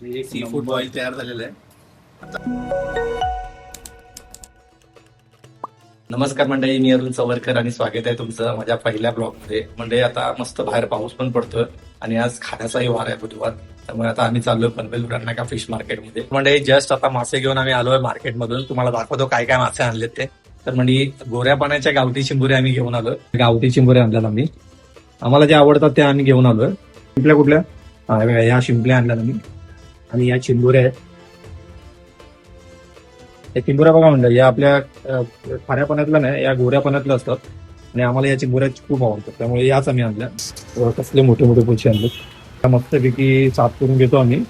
Sea food boil तयार झालेलं आहे. नमस्कार मंडळी, मी अरुण चवरकर आणि स्वागत आहे तुमचं माझ्या पहिल्या ब्लॉग मध्ये. म्हणजे आता मस्त बाहेर पाऊस पण पडतोय आणि आज खाण्याचाही वार आहे बुधवार, त्यामुळे आता आम्ही चाललोय पनवेल उराणा फिश मार्केटमध्ये. म्हणजे जस्ट आता मासे घेऊन आम्ही आलोय मार्केटमधून. तुम्हाला दाखवतो काय काय मासे आणलेत ते. तर म्हणजे गोऱ्या पाण्याच्या गावठी चिंबोऱ्या आम्ही घेऊन आलोय. गावठी चिंबोऱ्या आणल्यात आम्ही, आम्हाला ज्या आवडतात त्या आम्ही घेऊन आलोय. शिंपल्या कुठल्या? हा बघा, या शिंपल्या आणल्यात आम्ही आणि या चिंबोऱ्या आहेत. या चिंबोऱ्या बघा म्हणलं, या आपल्या खाऱ्या पाण्यातल्या नाही, या गोऱ्या पाण्यातल्या असतात आणि आम्हाला या चिंबोऱ्या खूप आवडतात, त्यामुळे याच आम्ही आणल्या. कसले मोठे मोठे पुढचे आणले. त्या मस्तपैकी साफ करून घेतो आम्ही.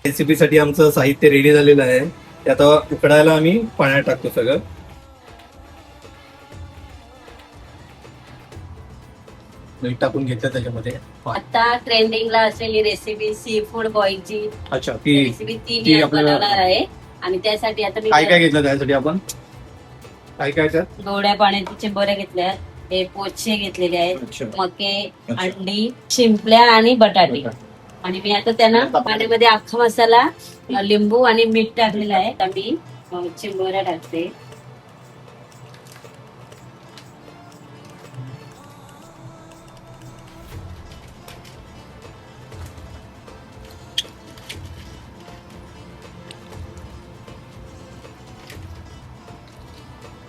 रेसिपीसाठी आमचं साहित्य रेडी झालेलं आहे. ते आता उकडायला आम्ही पाण्यात टाकतो सगळं. मीठ टाकून घेतलं त्याच्यामध्ये. आता ट्रेंडिंगला असलेली रेसिपी सी फूड बॉईलची. अच्छा, ती रेसिपी ती बनवणार आहे आणि त्यासाठी आता मी काय काय घेतलं त्यासाठी आपण? काय काय त्यात? गोड्या पाण्याचे चिंबोऱ्या घेतल्या, हे पोचे घेतलेले आहेत, मके, अंडी, शिंपल्या आणि बटाटे. आणि मी आता त्यांना पाण्यामध्ये अख्खा मसाला, लिंबू आणि मीठ टाकलेलं आहे. आता मी चिंबोऱ्या टाकते.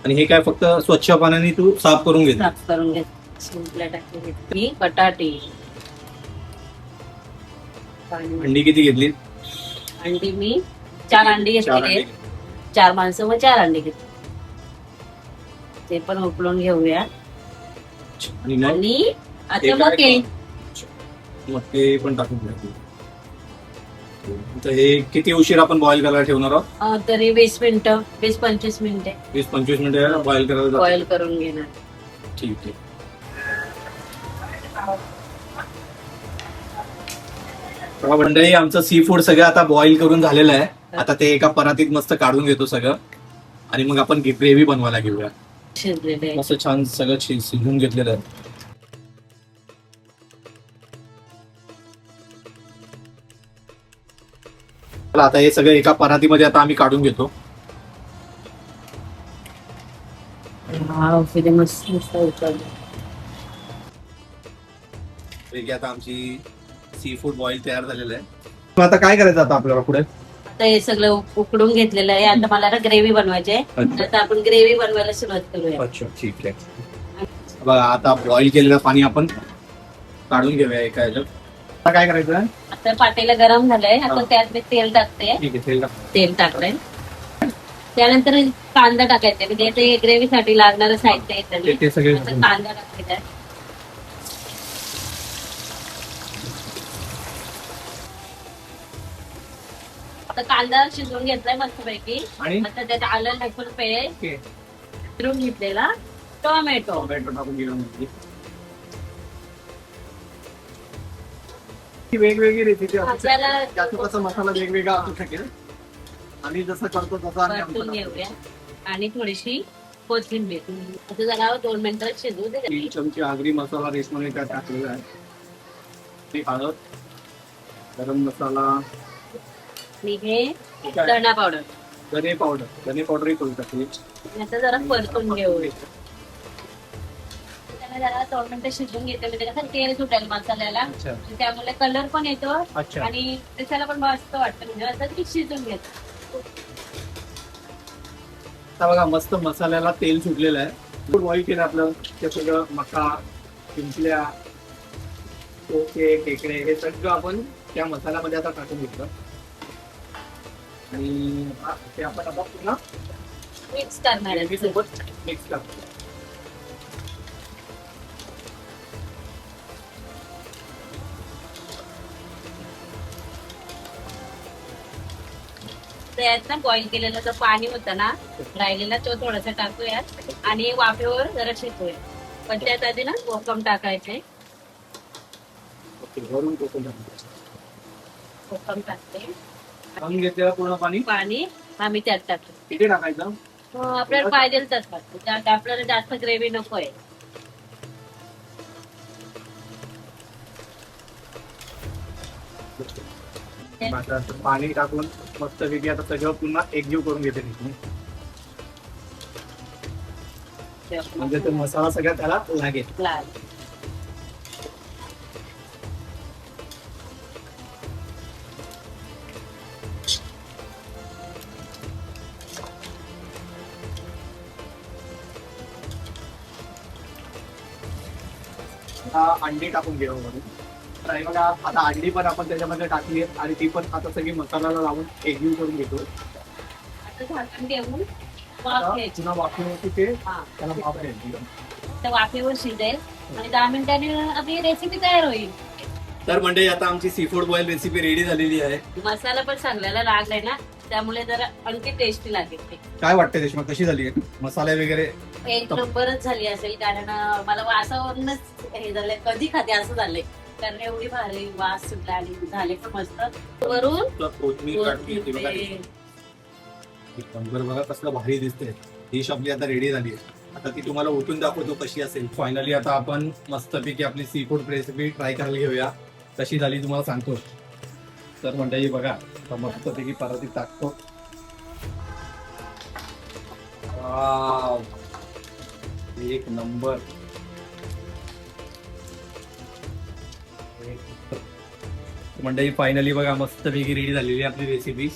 आणि हे काय फक्त स्वच्छ पाण्याने तू साफ करून घे. साफ करून घे. शिंपल्या टाकले, मी बटाटे, अंडी किती घेतली? अंडी मी 4 अंडी घेतली. 4 माणसं मग 4 अंडी घेतली. ते पण उकळून घेऊया. आणि आता मके पण टाकून घ्या. तर हे किती उशीर आपण बॉईल करायला ठेवणार आहोत? तरी 20 मिनिटं, 20-25 मिनिटे. 20-25 मिनिटं बॉईल करायला बॉईल करून घेणार. ठीक आहे. मंडळी, आमचं सी फूड सगळं आता बॉईल करून झालेलं आहे. आता ते एका परातीत मस्त काढून घेतो सगळं आणि मग आपण ग्रेव्ही बनवायला घेऊया. शिजलेले मस्त छान सगळं शिजवून घेतलेलं आहे. आता हे सगळं एका परातीमध्ये आता आम्ही काढून घेतो. मस्त आता आमची सी फूड बॉईल तयार झालेलं आहे. आता काय करायचं आता आपल्याला पुढे? आता हे सगळं उकडून घेतलेलं आहे. आता मला ग्रेव्ही बनवायची आहे. आता आपण ग्रेव्ही बनवायला सुरुवात करूया. अच्छा, ठीक आहे. बघा, आता बॉईल केलेलं पाणी आपण काढून घेऊया एका ह्याच्यात. आता काय करायचं आहे? आता पातेलं गरम झालंय. आता त्यात मी तेल टाकते. ठीक आहे, तेल टाकलंय. त्यानंतर कांदा टाकायचा. म्हणजे ते ग्रेव्ही साठी लागणारं साहित्य आहे. ते सगळे कांदा टाकायचा. आता कांदा शिजवून घेतलाय मस्तपैकी. आणि आता त्यात आलं लसूण पेस्ट, चिरून घेतलेला टोमॅटो टाकून घेऊन वेगवेगळी रेसिपी आपल्याला कसा मसाला वेगवेगळा असू शकेल आणि जसं करतो तसं परतून घेऊया. आणि थोडीशी कोथिंबीर. आता जरा 2 मिनिटं शिजवू दे. 3 चमचे आगरी मसाला रेशमाने त्यात टाकलेला आहे. हळद, गरम मसाला, हे धना पावडर, धने पावडरही करू टाकली. आता जरा परतून घेऊया. त्याला जरा 2 मिनिटं शिजवून घेते. म्हणजे कसं तेल सुटेल मसाल्याला, त्यामुळे कलर पण येतो आणि दिसायला पण मस्त वाटतं. म्हणजे असं की शिजून घेतो. आता बघा, मस्त मसाल्याला तेल सुटलेलं आहे. बॉईल केलं आपलं. ते सगळं मका, शिंपल्या, पोके, खेकडे हे सगळं आपण त्या मसाल्यामध्ये आता टाकून घेतलं आणि ते आपण आता पुन्हा मिक्स करणार आहे. सोबत मिक्स करतो. त्यात ना बॉईल केलेलं जो पाणी होतं ना राहिलेला, तो थोडासा टाकूयात आणि वाफेवर जरा शिजवूया. पण त्यात आधी ना कोकम टाकायचे. कोकम टाकते. घेतलेलं पूर्ण पाणी आम्ही त्यात टाकतो. किती टाकायचं? आपल्याला पाहिजे तसं. आपल्याला जास्त ग्रेव्ही नकोय. आता असं पाणी टाकून मस्त वेगळी आता सगळं पुन्हा एकजीव करून घेते मी. म्हणजे तो मसाला सगळा त्याला लागेल. लाल. आता अंडी टाकून घेऊ म्हणून. तर हे बघा आता अंडी पण आपण त्याच्यामध्ये टाकली आहे आणि ती पण आता सगळी मसाल्याला लावून एकजीव करून घेतो. आता झाकण ठेवून वाफ घ्यायची. पुन्हा वाफेवरती ते हा. त्याला वाफ द्यायची. त्या वाफेवर शिजेल आणि 10 मिनिटांनी आपली रेसिपी तयार होईल. तर म्हणजे आता आमची seafood boil recipe ready झालेली आहे. मसाला पण चांगल्याला लागलाय ना, त्यामुळे जरा आणखी टेस्टी लागेल ते. काय वाटतंय देशमुख, कशी झाली आहे मसाले वगैरे? एक नंबरच झाली असेल, कारण मला वासावरूनच हे झालंय, कधी खाते असं झालंय, कारण एवढी भारी वास सुटला आणि झाले पण मस्त. वरून कोथिंबीर टाकली होती बघा. कोथिंबीर. एक नंबर बघा कसलं भारी दिसते. डिश आपली आता रेडी झाली आहे. आता ती तुम्हाला उठून दाखवतो कशी असेल. फायनली आता आपण मस्तपैकी आपली सी फूड रेसिपी ट्राय करायला घेऊया. कशी झाली तुम्हाला सांगतो. तर मंडळी बघा आता मस्तपैकी परातीत टाकतो. वाव, एक नंबर. मंडळी फायनली बघा मस्तपैकी रेडी झालेली आहे आपली रेसिपी.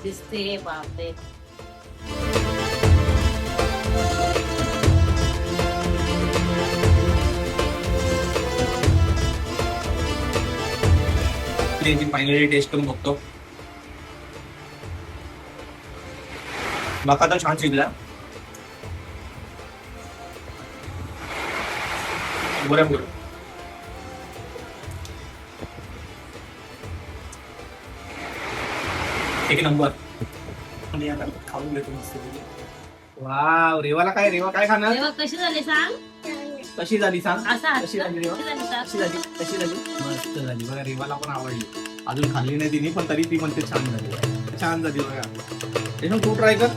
दिसते बापरे. फायनली टेस्ट करून बघतो. मका तर छान शिजला. बरोबर एक नंबर. आणि आता खाऊन घेतो मस्त. वाव, रेवाला काय, रेवा काय खाणार? तेव्हा कशी झाले सांग. कशी झाली सांग. असा कशी झाली रेवा? कशी झाली सांग. कशी झाली, कशी झाली? मस्त झाली बघा. रेवाला पण आवडली. अजून खाल्ली नाही तिने, पण तरी ती म्हणते छान झाली. छान झाली बघा. ते तू ट्राय कर.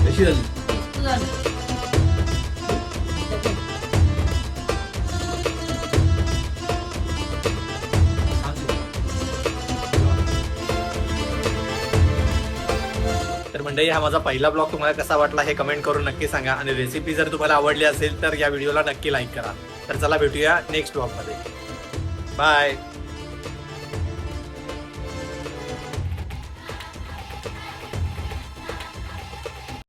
कशी झाली? मस्त झालं. तर मंडळी हा माझा पहिला ब्लॉग तुम्हाला कसा वाटला हे कमेंट करून नक्की सांगा. आणि रेसिपी जर तुम्हाला आवडली असेल तर या व्हिडिओला नक्की लाईक करा. तर चला भेटूया नेक्स्ट ब्लॉगमध्ये. बाय.